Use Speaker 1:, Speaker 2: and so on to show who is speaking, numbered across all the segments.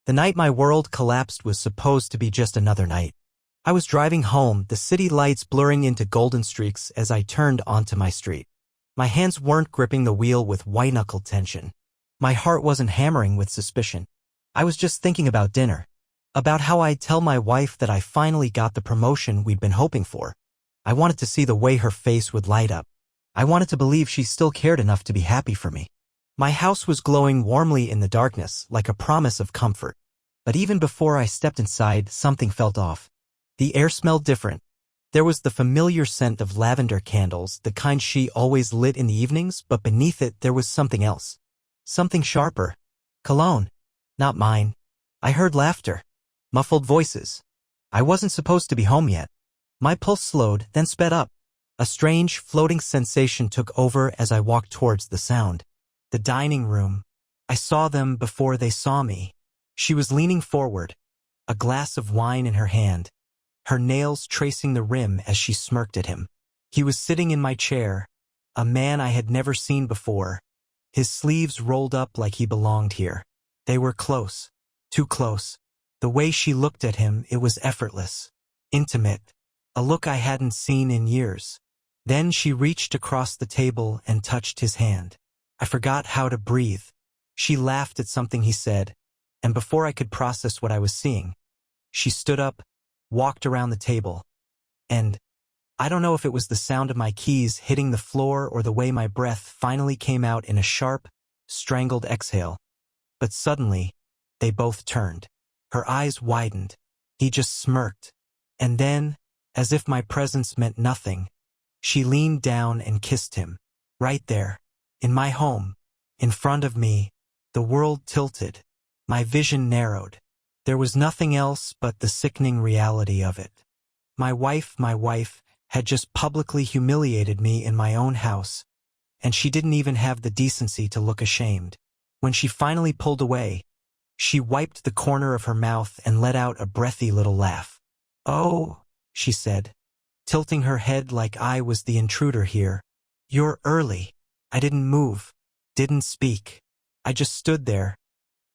Speaker 1: The night my world collapsed was supposed to be just another night. I was driving home, the city lights blurring into golden streaks as I turned onto my street. My hands weren't gripping the wheel with white-knuckle tension. My heart wasn't hammering with suspicion. I was just thinking about dinner. About how I'd tell my wife that I finally got the promotion we'd been hoping for. I wanted to see the way her face would light up. I wanted to believe she still cared enough to be happy for me. My house was glowing warmly in the darkness, like a promise of comfort. But even before I stepped inside, something felt off. The air smelled different. There was the familiar scent of lavender candles, the kind she always lit in the evenings, but beneath it there was something else. Something sharper. Cologne. Not mine. I heard laughter. Muffled voices. I wasn't supposed to be home yet. My pulse slowed, then sped up. A strange, floating sensation took over as I walked towards the sound. The dining room. I saw them before they saw me. She was leaning forward, a glass of wine in her hand, her nails tracing the rim as she smirked at him. He was sitting in my chair, a man I had never seen before, his sleeves rolled up like he belonged here. They were close, too close. The way she looked at him, it was effortless, intimate, a look I hadn't seen in years. Then she reached across the table and touched his hand. I forgot how to breathe. She laughed at something he said, and before I could process what I was seeing, she stood up, walked around the table, and I don't know if it was the sound of my keys hitting the floor or the way my breath finally came out in a sharp, strangled exhale, but suddenly, they both turned. Her eyes widened. He just smirked. And then, as if my presence meant nothing, she leaned down and kissed him. Right there, in my home, in front of me, the world tilted. My vision narrowed. There was nothing else but the sickening reality of it. My wife, had just publicly humiliated me in my own house, and she didn't even have the decency to look ashamed. When she finally pulled away, she wiped the corner of her mouth and let out a breathy little laugh. "Oh," she said, tilting her head like I was the intruder here. "You're early." I didn't move, didn't speak. I just stood there,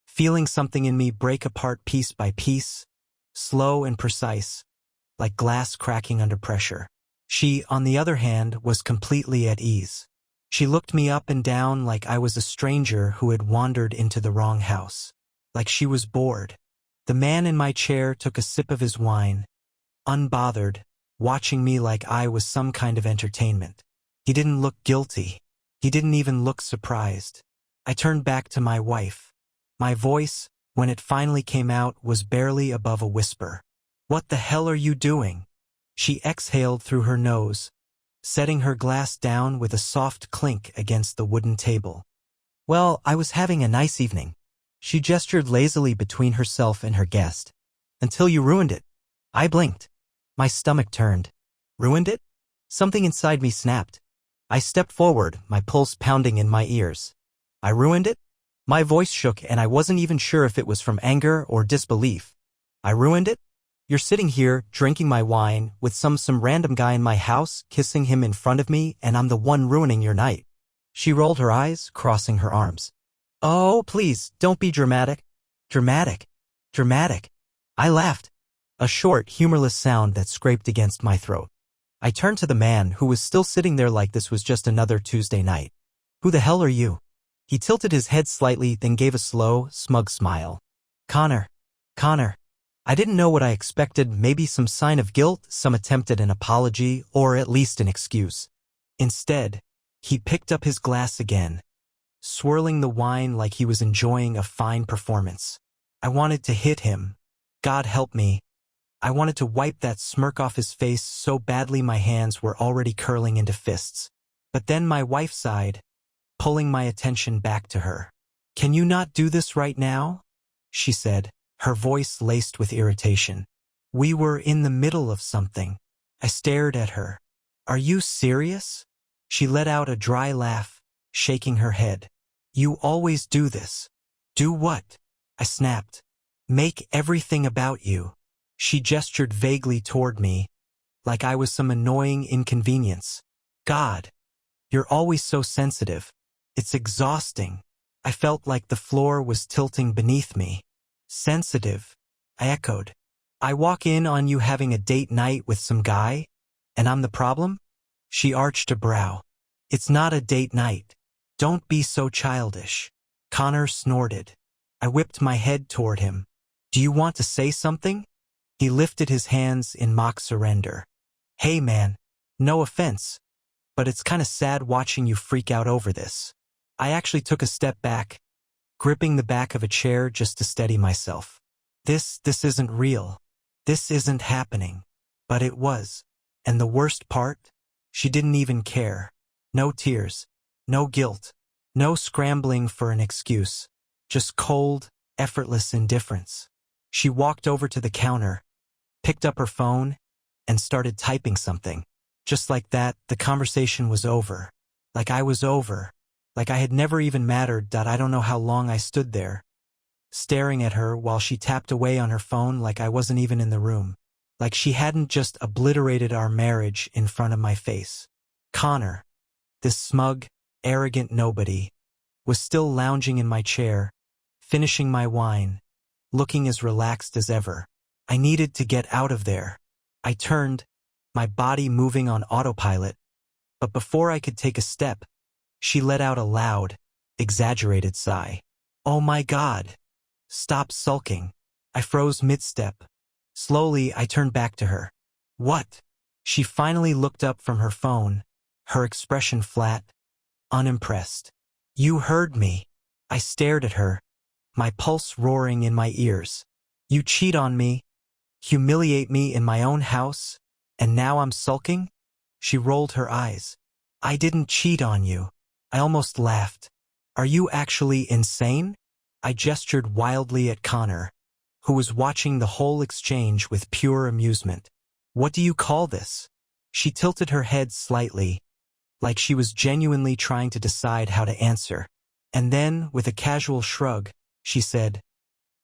Speaker 1: feeling something in me break apart piece by piece, slow and precise, like glass cracking under pressure. She, on the other hand, was completely at ease. She looked me up and down like I was a stranger who had wandered into the wrong house. Like she was bored. The man in my chair took a sip of his wine, unbothered, watching me like I was some kind of entertainment. He didn't look guilty. He didn't even look surprised. I turned back to my wife. My voice, when it finally came out, was barely above a whisper. "What the hell are you doing?" She exhaled through her nose, setting her glass down with a soft clink against the wooden table. "Well, I was having a nice evening." She gestured lazily between herself and her guest. "Until you ruined it." I blinked. My stomach turned. Ruined it? Something inside me snapped. I stepped forward, my pulse pounding in my ears. I ruined it? My voice shook and I wasn't even sure if it was from anger or disbelief. I ruined it? You're sitting here, drinking my wine, with some random guy in my house, kissing him in front of me, and I'm the one ruining your night. She rolled her eyes, crossing her arms. "Oh, please, don't be dramatic." Dramatic. Dramatic. I laughed. A short, humorless sound that scraped against my throat. I turned to the man, who was still sitting there like this was just another Tuesday night. "Who the hell are you?" He tilted his head slightly, then gave a slow, smug smile. Connor. I didn't know what I expected, maybe some sign of guilt, some attempt at an apology, or at least an excuse. Instead, he picked up his glass again, swirling the wine like he was enjoying a fine performance. I wanted to hit him. God help me. I wanted to wipe that smirk off his face so badly my hands were already curling into fists. But then my wife sighed, pulling my attention back to her. "Can you not do this right now?" she said, her voice laced with irritation. We were in the middle of something. I stared at her. "Are you serious?" She let out a dry laugh, shaking her head. "You always do this." "Do what?" I snapped. "Make everything about you." She gestured vaguely toward me, like I was some annoying inconvenience. "God, you're always so sensitive. It's exhausting." I felt like the floor was tilting beneath me. Sensitive, I echoed. I walk in on you having a date night with some guy, and I'm the problem? She arched a brow. It's not a date night. Don't be so childish. Connor snorted. I whipped my head toward him. Do you want to say something? He lifted his hands in mock surrender. Hey man, no offense, but it's kinda sad watching you freak out over this. I actually took a step back, gripping the back of a chair just to steady myself. This isn't real. This isn't happening. But it was. And the worst part? She didn't even care. No tears. No guilt. No scrambling for an excuse. Just cold, effortless indifference. She walked over to the counter, picked up her phone, and started typing something. Just like that, the conversation was over. Like I was over. Like I had never even mattered. I don't know how long I stood there, staring at her while she tapped away on her phone like I wasn't even in the room. Like she hadn't just obliterated our marriage in front of my face. Connor, this smug, arrogant nobody, was still lounging in my chair, finishing my wine, looking as relaxed as ever. I needed to get out of there. I turned, my body moving on autopilot, but before I could take a step, she let out a loud, exaggerated sigh. Oh my God! Stop sulking. I froze mid-step. Slowly, I turned back to her. What? She finally looked up from her phone, her expression flat, unimpressed. You heard me. I stared at her, my pulse roaring in my ears. You cheat on me, humiliate me in my own house, and now I'm sulking? She rolled her eyes. I didn't cheat on you. I almost laughed. Are you actually insane? I gestured wildly at Connor, who was watching the whole exchange with pure amusement. What do you call this? She tilted her head slightly, like she was genuinely trying to decide how to answer. And then, with a casual shrug, she said,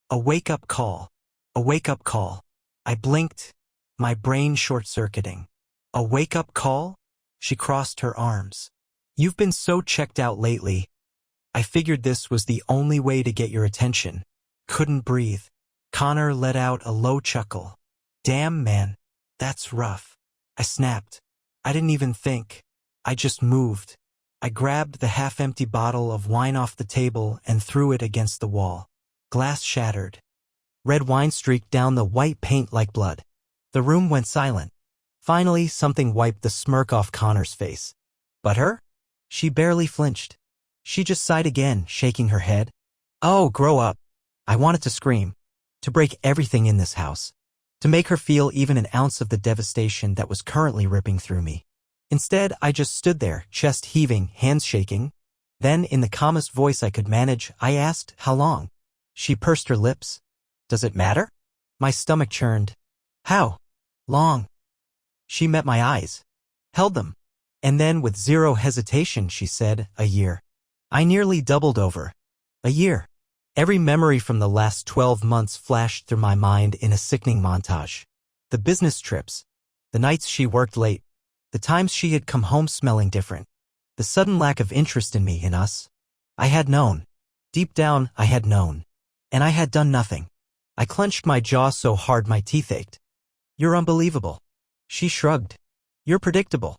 Speaker 1: a wake-up call. A wake-up call. I blinked, my brain short-circuiting. A wake-up call? She crossed her arms. You've been so checked out lately. I figured this was the only way to get your attention. Couldn't breathe. Connor let out a low chuckle. Damn, man. That's rough. I snapped. I didn't even think. I just moved. I grabbed the half-empty bottle of wine off the table and threw it against the wall. Glass shattered. Red wine streaked down the white paint like blood. The room went silent. Finally, something wiped the smirk off Connor's face. But her? She barely flinched. She just sighed again, shaking her head. Oh, grow up. I wanted to scream. To break everything in this house. To make her feel even an ounce of the devastation that was currently ripping through me. Instead, I just stood there, chest heaving, hands shaking. Then, in the calmest voice I could manage, I asked, how long? She pursed her lips. Does it matter? My stomach churned. How? Long. She met my eyes. Held them. And then, with zero hesitation, she said, a year. I nearly doubled over. A year. Every memory from the last 12 months flashed through my mind in a sickening montage. The business trips. The nights she worked late. The times she had come home smelling different. The sudden lack of interest in me, in us. I had known. Deep down, I had known. And I had done nothing. I clenched my jaw so hard my teeth ached. You're unbelievable. She shrugged. You're predictable.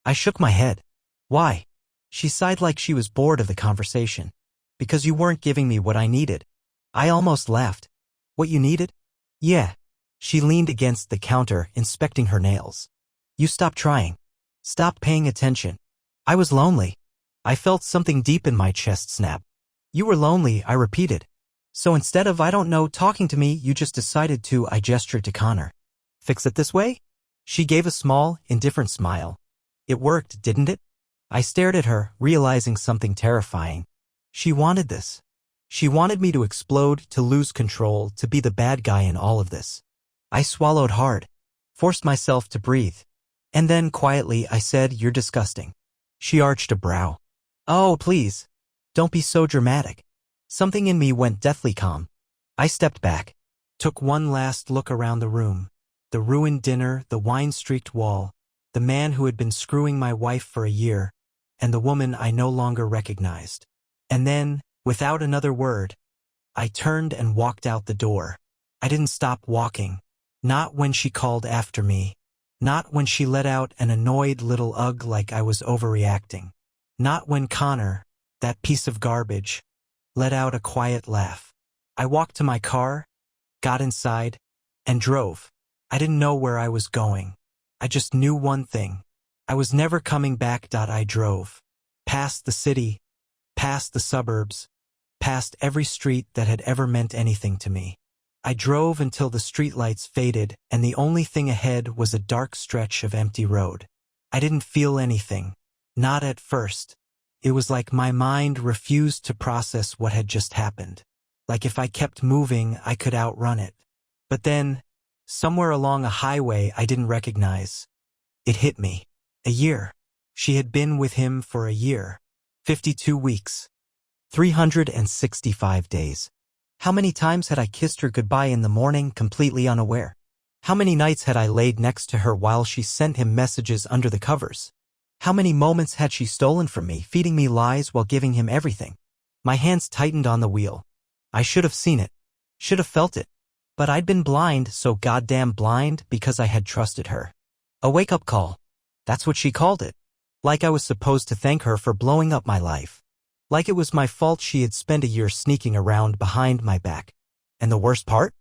Speaker 1: I shook my head. Why? She sighed like she was bored of the conversation. Because you weren't giving me what I needed. I almost laughed. What you needed? Yeah. She leaned against the counter, inspecting her nails. You stopped trying. Stopped paying attention. I was lonely. I felt something deep in my chest snap. You were lonely, I repeated. So instead of, I don't know, talking to me, you just decided to, I gestured to Connor. Fix it this way? She gave a small, indifferent smile. It worked, didn't it? I stared at her, realizing something terrifying. She wanted this. She wanted me to explode, to lose control, to be the bad guy in all of this. I swallowed hard, forced myself to breathe. And then, quietly, I said, you're disgusting. She arched a brow. Oh, please. Don't be so dramatic. Something in me went deathly calm. I stepped back, took one last look around the room. The ruined dinner, the wine-streaked wall, the man who had been screwing my wife for a year, and the woman I no longer recognized. And then, without another word, I turned and walked out the door. I didn't stop walking. Not when she called after me. Not when she let out an annoyed little ugh like I was overreacting. Not when Connor, that piece of garbage, let out a quiet laugh. I walked to my car, got inside, and drove. I didn't know where I was going. I just knew one thing. I was never coming back. I drove. Past the city, past the suburbs, past every street that had ever meant anything to me. I drove until the streetlights faded and the only thing ahead was a dark stretch of empty road. I didn't feel anything. Not at first. It was like my mind refused to process what had just happened. Like if I kept moving, I could outrun it. But then, somewhere along a highway I didn't recognize, it hit me. A year. She had been with him for a year. 52 weeks. 365 days. How many times had I kissed her goodbye in the morning completely unaware? How many nights had I laid next to her while she sent him messages under the covers? How many moments had she stolen from me, feeding me lies while giving him everything? My hands tightened on the wheel. I should have seen it. Should have felt it. But I'd been blind, so goddamn blind, because I had trusted her. A wake-up call. That's what she called it. Like I was supposed to thank her for blowing up my life. Like it was my fault she had spent a year sneaking around behind my back. And the worst part?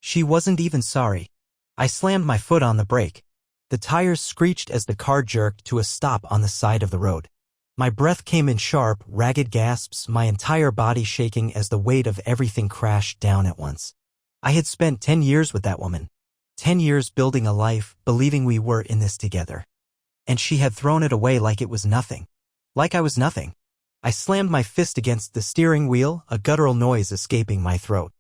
Speaker 1: She wasn't even sorry. I slammed my foot on the brake. The tires screeched as the car jerked to a stop on the side of the road. My breath came in sharp, ragged gasps, my entire body shaking as the weight of everything crashed down at once. I had spent 10 years with that woman. 10 years building a life, believing we were in this together. And she had thrown it away like it was nothing. Like I was nothing. I slammed my fist against the steering wheel, a guttural noise escaping my throat.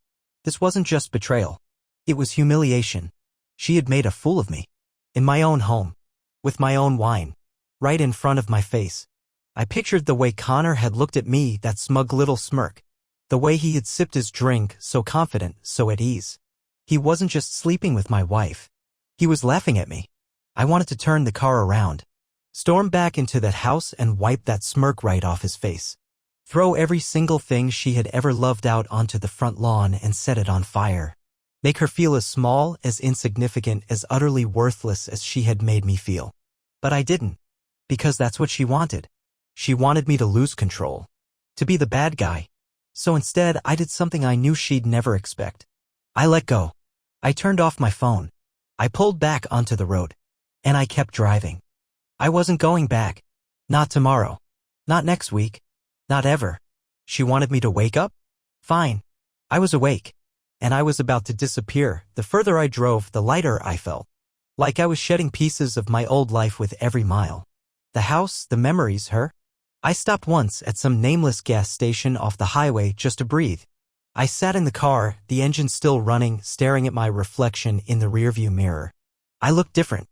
Speaker 1: This wasn't just betrayal. It was humiliation. She had made a fool of me. In my own home. With my own wine. Right in front of my face. I pictured the way Connor had looked at me, that smug little smirk. The way he had sipped his drink, so confident, so at ease. He wasn't just sleeping with my wife. He was laughing at me. I wanted to turn the car around. Storm back into that house and wipe that smirk right off his face. Throw every single thing she had ever loved out onto the front lawn and set it on fire. Make her feel as small, as insignificant, as utterly worthless as she had made me feel. But I didn't. Because that's what she wanted. She wanted me to lose control. To be the bad guy. So instead, I did something I knew she'd never expect. I let go. I turned off my phone. I pulled back onto the road. And I kept driving. I wasn't going back. Not tomorrow. Not next week. Not ever. She wanted me to wake up? Fine. I was awake. And I was about to disappear. The further I drove, the lighter I felt. Like I was shedding pieces of my old life with every mile. The house, the memories, her. I stopped once at some nameless gas station off the highway just to breathe. I sat in the car, the engine still running, staring at my reflection in the rearview mirror. I looked different.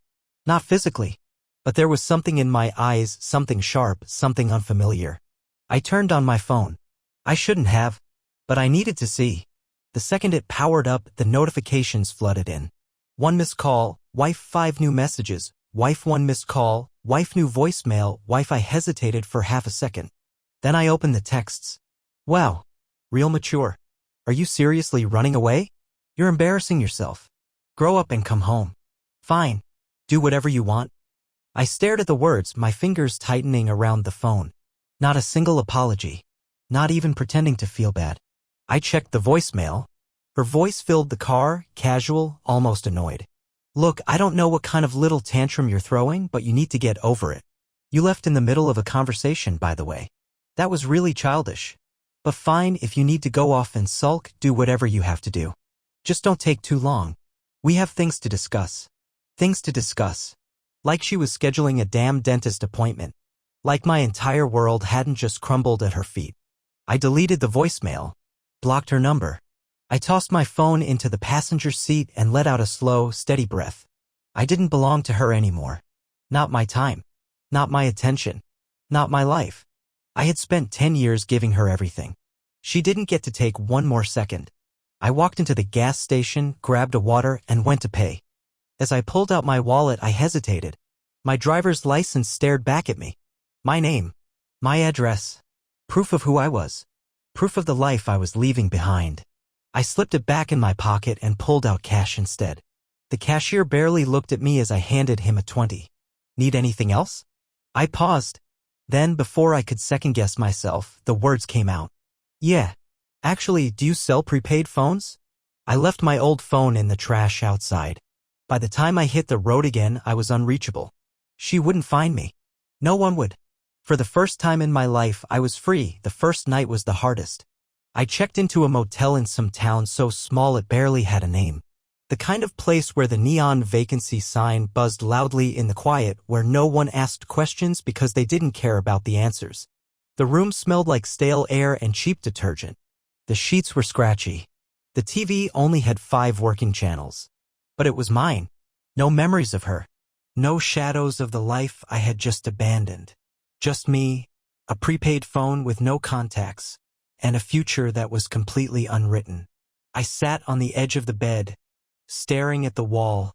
Speaker 1: Not physically. But there was something in my eyes, something sharp, something unfamiliar. I turned on my phone. I shouldn't have. But I needed to see. The second it powered up, the notifications flooded in. 1 missed call, wife 5 new messages, wife 1 missed call, wife new voicemail, wife. I hesitated for half a second. Then I opened the texts. Wow. Real mature. Are you seriously running away? You're embarrassing yourself. Grow up and come home. Fine. Do whatever you want. I stared at the words, my fingers tightening around the phone. Not a single apology. Not even pretending to feel bad. I checked the voicemail. Her voice filled the car, casual, almost annoyed. Look, I don't know what kind of little tantrum you're throwing, but you need to get over it. You left in the middle of a conversation, by the way. That was really childish. But fine, if you need to go off and sulk, do whatever you have to do. Just don't take too long. We have things to discuss. Things to discuss. Like she was scheduling a damn dentist appointment. Like my entire world hadn't just crumbled at her feet. I deleted the voicemail. Blocked her number. I tossed my phone into the passenger seat and let out a slow, steady breath. I didn't belong to her anymore. Not my time. Not my attention. Not my life. I had spent 10 years giving her everything. She didn't get to take one more second. I walked into the gas station, grabbed a water, and went to pay. As I pulled out my wallet, I hesitated. My driver's license stared back at me. My name. My address. Proof of who I was. Proof of the life I was leaving behind. I slipped it back in my pocket and pulled out cash instead. The cashier barely looked at me as I handed him a 20. Need anything else? I paused. Then, before I could second-guess myself, the words came out. Yeah. Actually, do you sell prepaid phones? I left my old phone in the trash outside. By the time I hit the road again, I was unreachable. She wouldn't find me. No one would. For the first time in my life, I was free. The first night was the hardest. I checked into a motel in some town so small it barely had a name. The kind of place where the neon vacancy sign buzzed loudly in the quiet, where no one asked questions because they didn't care about the answers. The room smelled like stale air and cheap detergent. The sheets were scratchy. The TV only had 5 working channels. But it was mine. No memories of her. No shadows of the life I had just abandoned. Just me, a prepaid phone with no contacts, and a future that was completely unwritten. I sat on the edge of the bed, staring at the wall,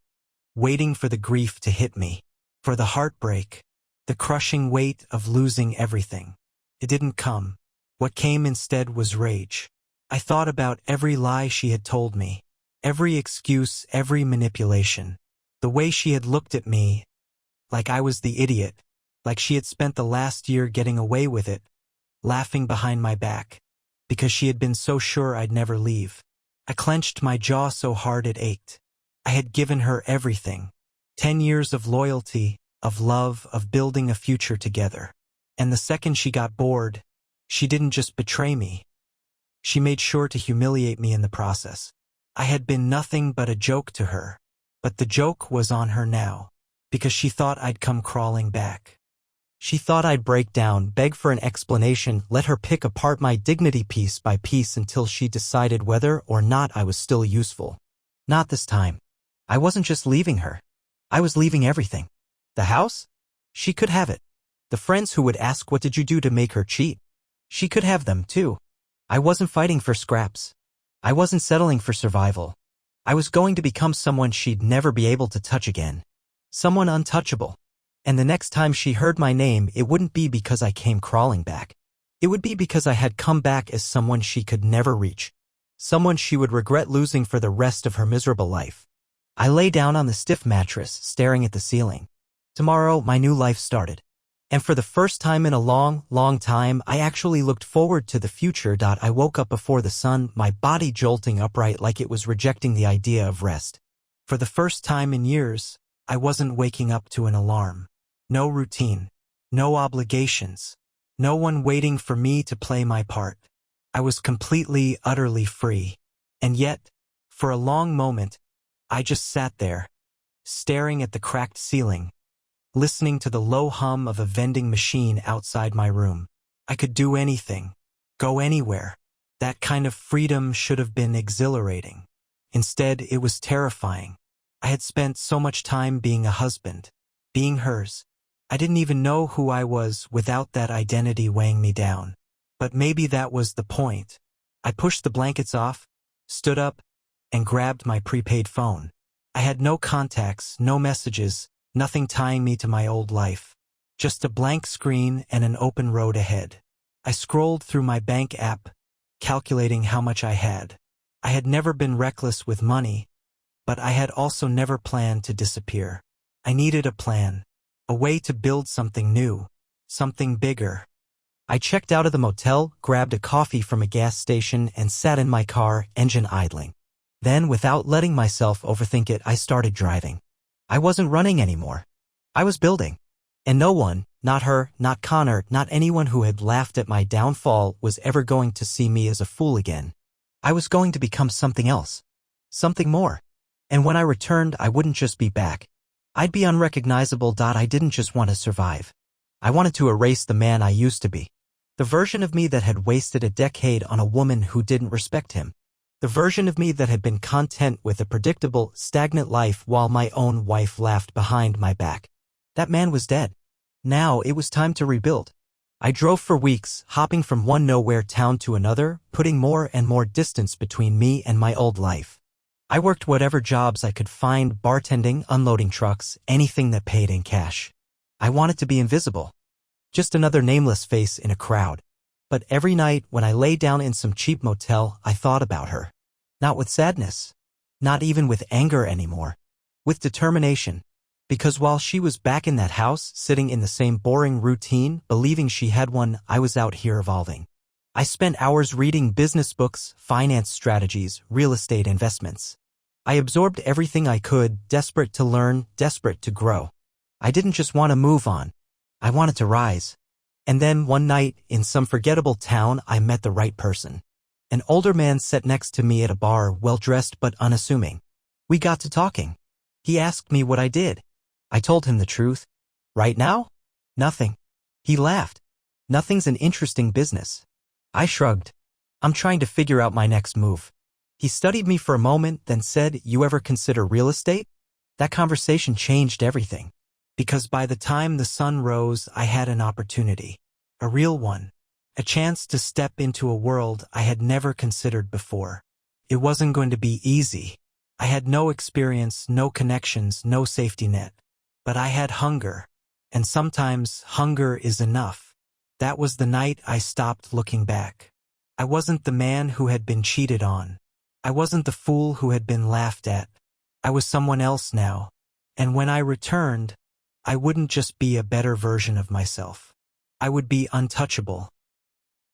Speaker 1: waiting for the grief to hit me, for the heartbreak, the crushing weight of losing everything. It didn't come. What came instead was rage. I thought about every lie she had told me, every excuse, every manipulation. The way she had looked at me, like I was the idiot, like she had spent the last year getting away with it, laughing behind my back, because she had been so sure I'd never leave. I clenched my jaw so hard it ached. I had given her everything. 10 years of loyalty, of love, of building a future together. And the second she got bored, she didn't just betray me. She made sure to humiliate me in the process. I had been nothing but a joke to her. But the joke was on her now, because she thought I'd come crawling back. She thought I'd break down, beg for an explanation, let her pick apart my dignity piece by piece until she decided whether or not I was still useful. Not this time. I wasn't just leaving her. I was leaving everything. The house? She could have it. The friends who would ask what did you do to make her cheat? She could have them, too. I wasn't fighting for scraps. I wasn't settling for survival. I was going to become someone she'd never be able to touch again. Someone untouchable. And the next time she heard my name, it wouldn't be because I came crawling back. It would be because I had come back as someone she could never reach. Someone she would regret losing for the rest of her miserable life. I lay down on the stiff mattress, staring at the ceiling. Tomorrow, my new life started. And for the first time in a long, long time, I actually looked forward to the future. I woke up before the sun, my body jolting upright like it was rejecting the idea of rest. For the first time in years, I wasn't waking up to an alarm. No routine. No obligations. No one waiting for me to play my part. I was completely, utterly free. And yet, for a long moment, I just sat there, staring at the cracked ceiling, listening to the low hum of a vending machine outside my room. I could do anything, go anywhere. That kind of freedom should have been exhilarating. Instead, it was terrifying. I had spent so much time being a husband, being hers. I didn't even know who I was without that identity weighing me down. But maybe that was the point. I pushed the blankets off, stood up, and grabbed my prepaid phone. I had no contacts, no messages, nothing tying me to my old life. Just a blank screen and an open road ahead. I scrolled through my bank app, calculating how much I had. I had never been reckless with money, but I had also never planned to disappear. I needed a plan, a way to build something new, something bigger. I checked out of the motel, grabbed a coffee from a gas station, and sat in my car, engine idling. Then, without letting myself overthink it, I started driving. I wasn't running anymore. I was building. And no one, not her, not Connor, not anyone who had laughed at my downfall, was ever going to see me as a fool again. I was going to become something else. Something more. And when I returned, I wouldn't just be back. I'd be unrecognizable. I didn't just want to survive. I wanted to erase the man I used to be. The version of me that had wasted a decade on a woman who didn't respect him. The version of me that had been content with a predictable, stagnant life while my own wife laughed behind my back. That man was dead. Now it was time to rebuild. I drove for weeks, hopping from one nowhere town to another, putting more and more distance between me and my old life. I worked whatever jobs I could find, bartending, unloading trucks, anything that paid in cash. I wanted to be invisible. Just another nameless face in a crowd. But every night when I lay down in some cheap motel, I thought about her. Not with sadness. Not even with anger anymore. With determination. Because while she was back in that house, sitting in the same boring routine, believing she had one, I was out here evolving. I spent hours reading business books, finance strategies, real estate investments. I absorbed everything I could, desperate to learn, desperate to grow. I didn't just want to move on. I wanted to rise. And then one night, in some forgettable town, I met the right person. An older man sat next to me at a bar, well-dressed but unassuming. We got to talking. He asked me what I did. I told him the truth. Right now? Nothing. He laughed. Nothing's an interesting business. I shrugged. I'm trying to figure out my next move. He studied me for a moment, then said, "You ever consider real estate?" That conversation changed everything. Because by the time the sun rose, I had an opportunity. A real one. A chance to step into a world I had never considered before. It wasn't going to be easy. I had no experience, no connections, no safety net. But I had hunger. And sometimes hunger is enough. That was the night I stopped looking back. I wasn't the man who had been cheated on. I wasn't the fool who had been laughed at. I was someone else now. And when I returned, I wouldn't just be a better version of myself. I would be untouchable.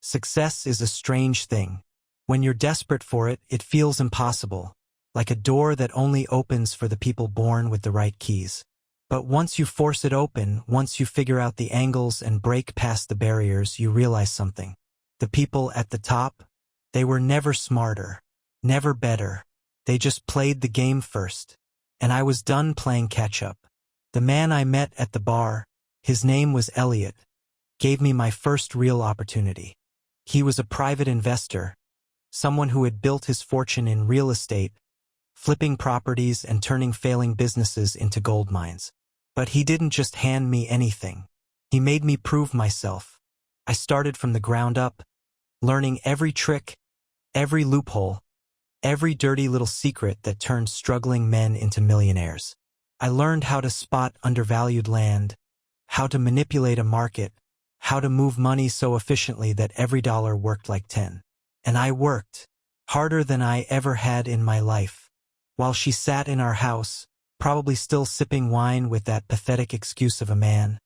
Speaker 1: Success is a strange thing. When you're desperate for it, it feels impossible, like a door that only opens for the people born with the right keys. But once you force it open, once you figure out the angles and break past the barriers, you realize something. The people at the top, they were never smarter, never better. They just played the game first. And I was done playing catch-up. The man I met at the bar, his name was Elliot, gave me my first real opportunity. He was a private investor, someone who had built his fortune in real estate, flipping properties and turning failing businesses into gold mines. But he didn't just hand me anything. He made me prove myself. I started from the ground up, learning every trick, every loophole, every dirty little secret that turned struggling men into millionaires. I learned how to spot undervalued land, how to manipulate a market, how to move money so efficiently that every dollar worked like 10. And I worked harder than I ever had in my life. While she sat in our house, probably still sipping wine with that pathetic excuse of a man,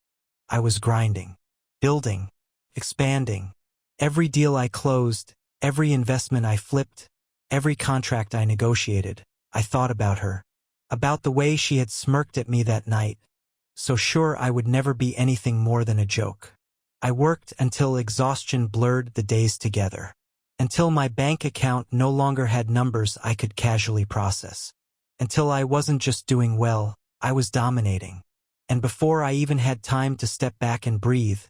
Speaker 1: I was grinding, building, expanding. Every deal I closed, every investment I flipped, every contract I negotiated, I thought about her, about the way she had smirked at me that night, so sure I would never be anything more than a joke. I worked until exhaustion blurred the days together, until my bank account no longer had numbers I could casually process, until I wasn't just doing well, I was dominating. And before I even had time to step back and breathe,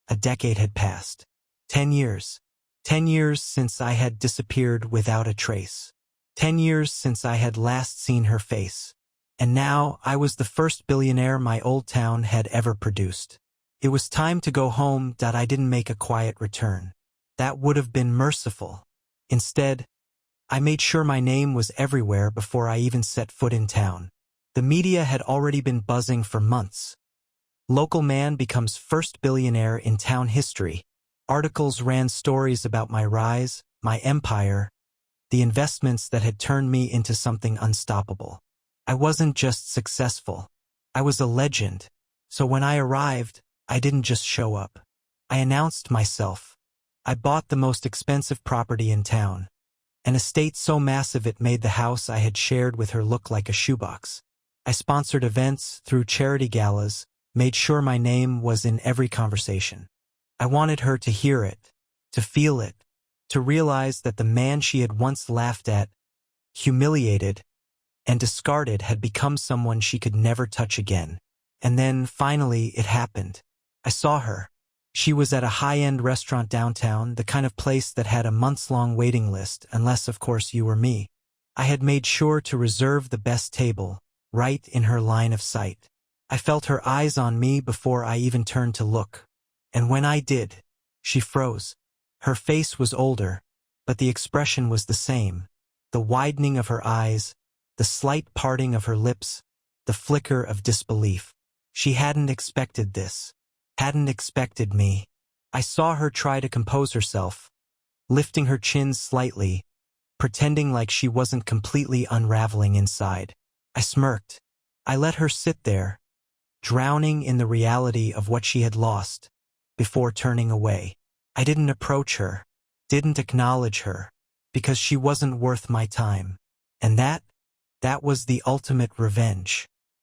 Speaker 1: a decade had passed. 10 years. 10 years since I had disappeared without a trace. 10 years since I had last seen her face. And now I was the first billionaire my old town had ever produced. It was time to go home. I didn't make a quiet return. That would have been merciful. Instead, I made sure my name was everywhere before I even set foot in town. The media had already been buzzing for months. Local man becomes first billionaire in town history. Articles ran stories about my rise, my empire, the investments that had turned me into something unstoppable. I wasn't just successful. I was a legend. So when I arrived, I didn't just show up. I announced myself. I bought the most expensive property in town, an estate so massive it made the house I had shared with her look like a shoebox. I sponsored events, threw charity galas, made sure my name was in every conversation. I wanted her to hear it, to feel it, to realize that the man she had once laughed at, humiliated, and discarded had become someone she could never touch again. And then, finally, it happened. I saw her. She was at a high-end restaurant downtown, the kind of place that had a months-long waiting list, unless, of course, you were me. I had made sure to reserve the best table, right in her line of sight. I felt her eyes on me before I even turned to look. And when I did, she froze. Her face was older, but the expression was the same. The widening of her eyes, the slight parting of her lips, the flicker of disbelief. She hadn't expected this. Hadn't expected me. I saw her try to compose herself, lifting her chin slightly, pretending like she wasn't completely unraveling inside. I smirked. I let her sit there, drowning in the reality of what she had lost, before turning away. I didn't approach her, didn't acknowledge her, because she wasn't worth my time. And that was the ultimate revenge.